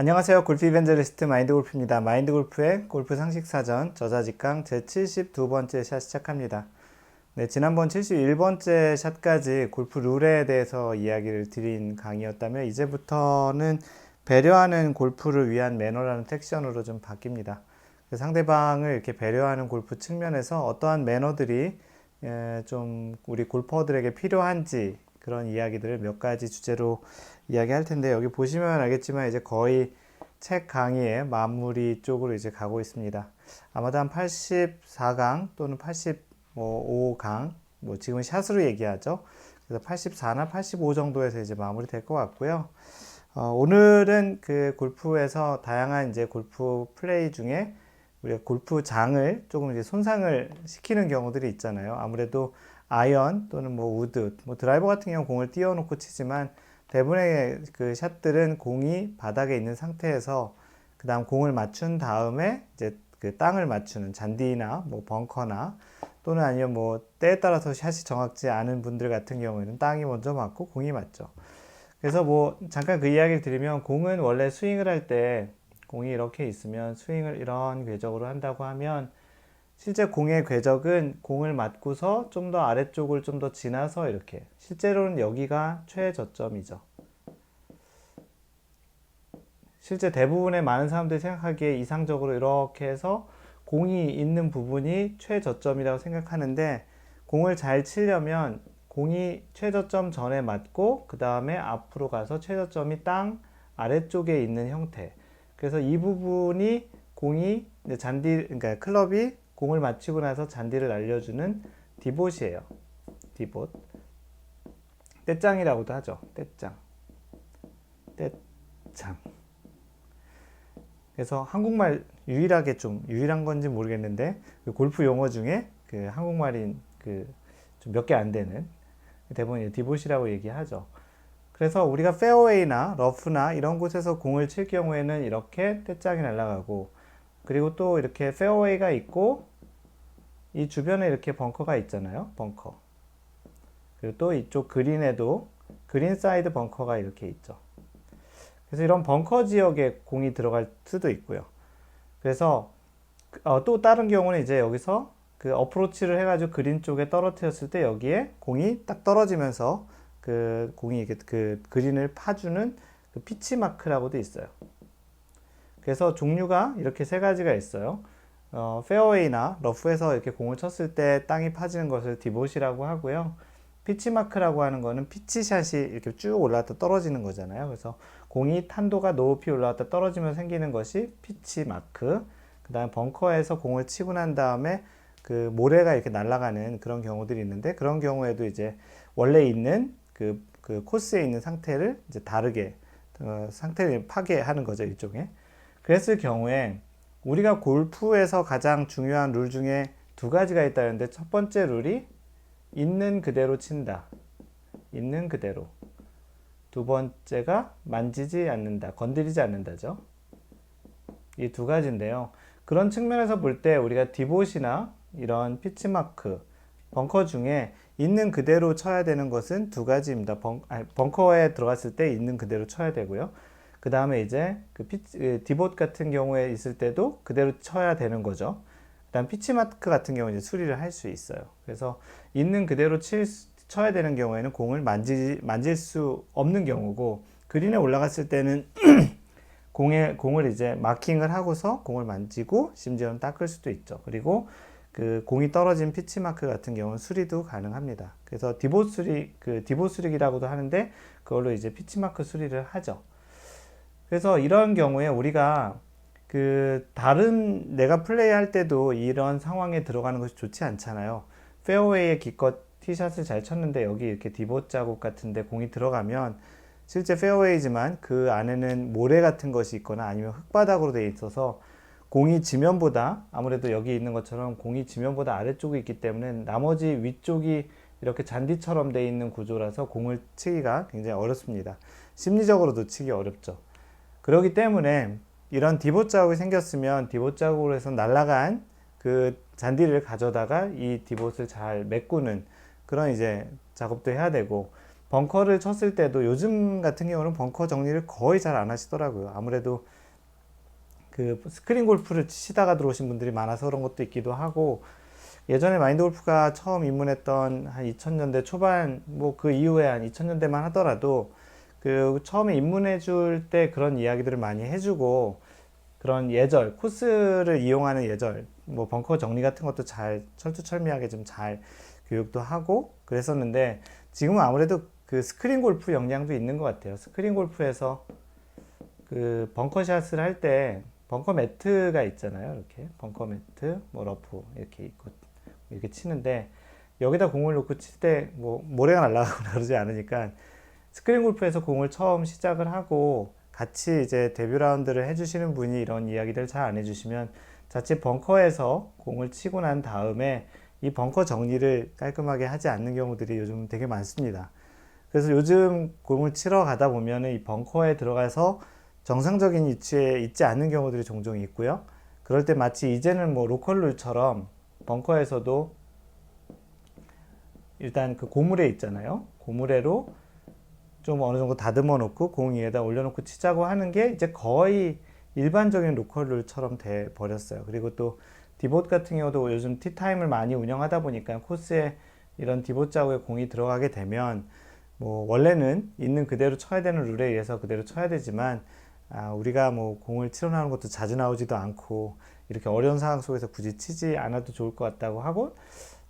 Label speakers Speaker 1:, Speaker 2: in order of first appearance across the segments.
Speaker 1: 안녕하세요. 골프 이벤저리스트 마인드골프입니다. 마인드골프의 골프 상식사전 저자직강 제72번째 샷 시작합니다. 네, 지난번 71번째 샷까지 골프 룰에 대해서 이야기를 드린 강의였다면 이제부터는 배려하는 골프를 위한 매너라는 섹션으로 좀 바뀝니다. 상대방을 이렇게 배려하는 골프 측면에서 어떠한 매너들이 좀 우리 골퍼들에게 필요한지 그런 이야기들을 몇 가지 주제로 이야기할 텐데, 여기 보시면 알겠지만 이제 거의 책 강의의 마무리 쪽으로 이제 가고 있습니다. 아마도 한 84강 또는 85강, 뭐 지금 샷으로 얘기하죠. 그래서 84나 85 정도에서 이제 마무리 될 것 같고요. 오늘은 그 골프에서 다양한 이제 골프 플레이 중에 우리가 골프장을 조금 이제 손상을 시키는 경우들이 있잖아요. 아무래도 아이언 또는 뭐 우드, 뭐 드라이버 같은 경우 공을 띄워놓고 치지만 대부분의 그 샷들은 공이 바닥에 있는 상태에서 그 다음 공을 맞춘 다음에 이제 그 땅을 맞추는 잔디나 뭐 벙커나 또는 아니면 뭐 때에 따라서 샷이 정확지 않은 분들 같은 경우에는 땅이 먼저 맞고 공이 맞죠. 그래서 뭐 잠깐 그 이야기를 드리면, 공은 원래 스윙을 할 때 공이 이렇게 있으면 스윙을 이런 궤적으로 한다고 하면 실제 공의 궤적은 공을 맞고서 좀 더 아래쪽을 좀 더 지나서 이렇게, 실제로는 여기가 최저점이죠. 실제 대부분의 많은 사람들이 생각하기에 이상적으로 이렇게 해서 공이 있는 부분이 최저점이라고 생각하는데, 공을 잘 치려면 공이 최저점 전에 맞고 그 다음에 앞으로 가서 최저점이 땅 아래쪽에 있는 형태. 그래서 이 부분이 공이 잔디, 그러니까 클럽이 공을 맞추고 나서 잔디를 날려주는 디봇이에요. 디봇. 떼짱이라고도 하죠. 떼짱. 떼짱. 그래서 한국말 유일하게 좀 유일한 건지 모르겠는데 그 골프 용어 중에 그 한국말인 그 좀 몇 개 안 되는, 대부분 디봇이라고 얘기하죠. 그래서 우리가 페어웨이나 러프나 이런 곳에서 공을 칠 경우에는 이렇게 떼짱이 날아가고, 그리고 또 이렇게 페어웨이가 있고 이 주변에 이렇게 벙커가 있잖아요. 벙커. 그리고 또 이쪽 그린에도 그린 사이드 벙커가 이렇게 있죠. 그래서 이런 벙커 지역에 공이 들어갈 수도 있고요. 그래서 또 다른 경우는 이제 여기서 그 어프로치를 해가지고 그린 쪽에 떨어뜨렸을 때 여기에 공이 딱 떨어지면서 그 공이 이렇게 그 그린을 파주는 그 피치 마크라고도 있어요. 그래서 종류가 이렇게 세 가지가 있어요. 페어웨이나 러프에서 이렇게 공을 쳤을 때 땅이 파지는 것을 디봇이라고 하고요. 피치마크라고 하는 거는 피치샷이 이렇게 쭉 올라갔다 떨어지는 거잖아요. 그래서 공이 탄도가 높이 올라갔다 떨어지면 생기는 것이 피치마크. 그 다음에 벙커에서 공을 치고 난 다음에 그 모래가 이렇게 날아가는 그런 경우들이 있는데, 그런 경우에도 이제 원래 있는 그 코스에 있는 상태를 이제 다르게 상태를 파괴하는 거죠, 일종의. 그랬을 경우에 우리가 골프에서 가장 중요한 룰 중에 두 가지가 있다는데, 첫 번째 룰이 있는 그대로 친다. 있는 그대로. 두 번째가 만지지 않는다. 건드리지 않는다죠. 이 두 가지인데요. 그런 측면에서 볼 때 우리가 디봇이나 이런 피치마크, 벙커 중에 있는 그대로 쳐야 되는 것은 두 가지입니다. 벙커에 들어갔을 때 있는 그대로 쳐야 되고요. 그 다음에 이제 디봇 같은 경우에 있을 때도 그대로 쳐야 되는 거죠. 그다음 피치마크 같은 경우는 이제 수리를 할 수 있어요. 그래서 있는 그대로 쳐야 되는 경우에는 공을 만질 수 없는 경우고, 그린에 올라갔을 때는 공을 이제 마킹을 하고서 공을 만지고 심지어는 닦을 수도 있죠. 그리고 그 공이 떨어진 피치마크 같은 경우는 수리도 가능합니다. 그래서 디봇 수리기라고도 하는데 그걸로 이제 피치마크 수리를 하죠. 그래서 이런 경우에 우리가 그 다른 내가 플레이할 때도 이런 상황에 들어가는 것이 좋지 않잖아요. 페어웨이에 기껏 티샷을 잘 쳤는데 여기 이렇게 디봇 자국 같은데 공이 들어가면 실제 페어웨이지만 그 안에는 모래 같은 것이 있거나 아니면 흙바닥으로 되어 있어서 공이 지면보다, 아무래도 여기 있는 것처럼 공이 지면보다 아래쪽에 있기 때문에 나머지 위쪽이 이렇게 잔디처럼 되어 있는 구조라서 공을 치기가 굉장히 어렵습니다. 심리적으로도 치기 어렵죠. 그렇기 때문에 이런 디봇 자국이 생겼으면 디봇 자국으로 해서 날아간 그 잔디를 가져다가 이 디봇을 잘 메꾸는 그런 이제 작업도 해야 되고, 벙커를 쳤을 때도 요즘 같은 경우는 벙커 정리를 거의 잘 안 하시더라고요. 아무래도 그 스크린 골프를 치다가 들어오신 분들이 많아서 그런 것도 있기도 하고, 예전에 마인드 골프가 처음 입문했던 한 2000년대 초반, 뭐 그 이후에 한 2000년대만 하더라도 그 처음에 입문해 줄 때 그런 이야기들을 많이 해주고, 그런 예절, 코스를 이용하는 예절, 뭐 벙커 정리 같은 것도 잘 철두철미하게 좀 잘 교육도 하고 그랬었는데, 지금은 아무래도 그 스크린 골프 역량도 있는 것 같아요. 스크린 골프에서 그 벙커샷을 할 때 벙커 매트가 있잖아요. 이렇게 벙커 매트, 뭐 러프 이렇게 있고 이렇게 치는데, 여기다 공을 놓고 칠 때 뭐 모래가 날아가거나 그러지 않으니까, 스크린 골프에서 공을 처음 시작을 하고 같이 이제 데뷔 라운드를 해주시는 분이 이런 이야기들 잘 안 해주시면 자칫 벙커에서 공을 치고 난 다음에 이 벙커 정리를 깔끔하게 하지 않는 경우들이 요즘 되게 많습니다. 그래서 요즘 공을 치러 가다 보면은 이 벙커에 들어가서 정상적인 위치에 있지 않는 경우들이 종종 있고요. 그럴 때 마치 이제는 뭐 로컬룰처럼 벙커에서도 일단 그 고무래 있잖아요. 고무래로 좀 어느 정도 다듬어 놓고 공 위에다 올려놓고 치자고 하는 게 이제 거의 일반적인 로컬룰처럼 돼 버렸어요. 그리고 또 디봇 같은 경우도 요즘 티타임을 많이 운영하다 보니까 코스에 이런 디봇 자국에 공이 들어가게 되면, 뭐 원래는 있는 그대로 쳐야 되는 룰에 의해서 그대로 쳐야 되지만, 우리가 뭐 공을 치러 나오는 것도 자주 나오지도 않고 이렇게 어려운 상황 속에서 굳이 치지 않아도 좋을 것 같다고 하고,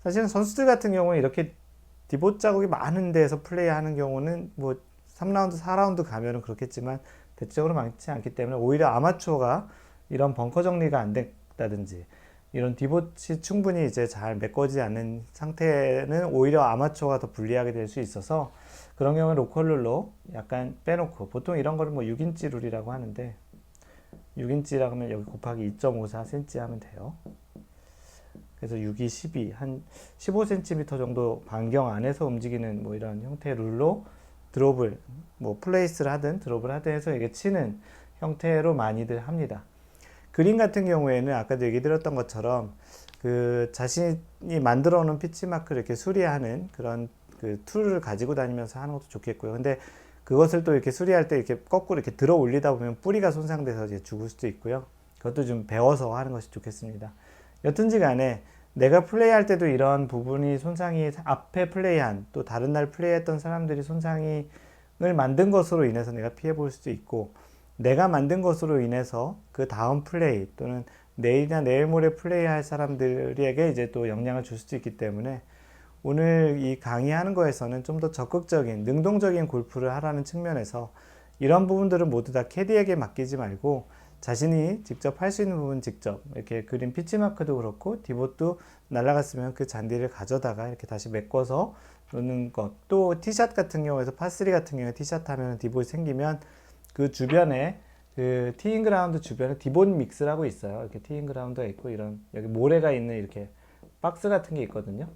Speaker 1: 사실은 선수들 같은 경우는 이렇게 디봇 자국이 많은 데에서 플레이하는 경우는 뭐 3라운드, 4라운드 가면은 그렇겠지만 대체적으로 많지 않기 때문에, 오히려 아마추어가 이런 벙커 정리가 안 됐다든지 이런 디봇이 충분히 이제 잘 메꿔지지 않는 상태는 오히려 아마추어가 더 불리하게 될 수 있어서, 그런 경우는 로컬룰로 약간 빼놓고, 보통 이런 거를 뭐 6인치 룰이라고 하는데, 6인치라고 하면 여기 곱하기 2.54cm 하면 돼요. 그래서 6이 12, 한 15cm 정도 반경 안에서 움직이는 뭐 이런 형태의 룰로 드롭을, 뭐 플레이스를 하든 드롭을 하든 해서 이게 치는 형태로 많이들 합니다. 그린 같은 경우에는 아까도 얘기 드렸던 것처럼 그 자신이 만들어 놓은 피치마크를 이렇게 수리하는 그런 그 툴을 가지고 다니면서 하는 것도 좋겠고요. 근데 그것을 또 이렇게 수리할 때 이렇게 거꾸로 이렇게 들어 올리다 보면 뿌리가 손상돼서 이제 죽을 수도 있고요. 그것도 좀 배워서 하는 것이 좋겠습니다. 여튼지 간에 내가 플레이할 때도 이런 부분이 손상이, 앞에 플레이한 또 다른 날 플레이했던 사람들이 손상을 만든 것으로 인해서 내가 피해 볼 수도 있고, 내가 만든 것으로 인해서 그 다음 플레이 또는 내일이나 내일 모레 플레이할 사람들에게 이제 또 영향을 줄 수도 있기 때문에, 오늘 이 강의하는 거에서는 좀 더 적극적인 능동적인 골프를 하라는 측면에서 이런 부분들은 모두 다 캐디에게 맡기지 말고 자신이 직접 할 수 있는 부분 직접, 이렇게 그린 피치마크도 그렇고 디봇도 날아갔으면 그 잔디를 가져다가 이렇게 다시 메꿔서 놓는 것, 또 티샷 같은 경우에서 파3 같은 경우에 티샷 하면 디봇이 생기면 그 주변에 그 티잉 그라운드 주변에 디봇 믹스라고 있어요. 이렇게 티잉 그라운드가 있고 이런 여기 모래가 있는 이렇게 박스 같은 게 있거든요.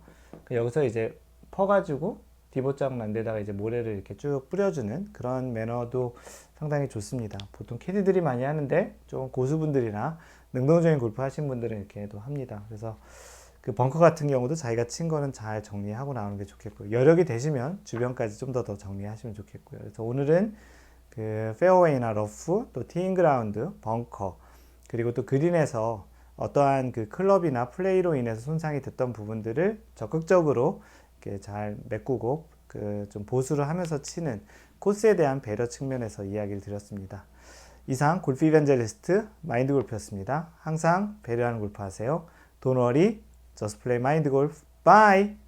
Speaker 1: 여기서 이제 퍼가지고 디봇 자국 난 데다가 이제 모래를 이렇게 쭉 뿌려주는 그런 매너도 상당히 좋습니다. 보통 캐디들이 많이 하는데 좀 고수분들이나 능동적인 골프 하신 분들은 이렇게도 합니다. 그래서 그 벙커 같은 경우도 자기가 친 거는 잘 정리하고 나오는 게 좋겠고요. 여력이 되시면 주변까지 좀 더 정리하시면 좋겠고요. 그래서 오늘은 그 페어웨이나 러프, 또 티잉 그라운드, 벙커, 그리고 또 그린에서 어떠한 그 클럽이나 플레이로 인해서 손상이 됐던 부분들을 적극적으로 이렇게 잘 메꾸고 그 좀 보수를 하면서 치는 코스에 대한 배려 측면에서 이야기를 드렸습니다. 이상 골프 이벤젤리스트 마인드 골프였습니다. 항상 배려하는 골프 하세요. Don't worry, just play mind golf. Bye!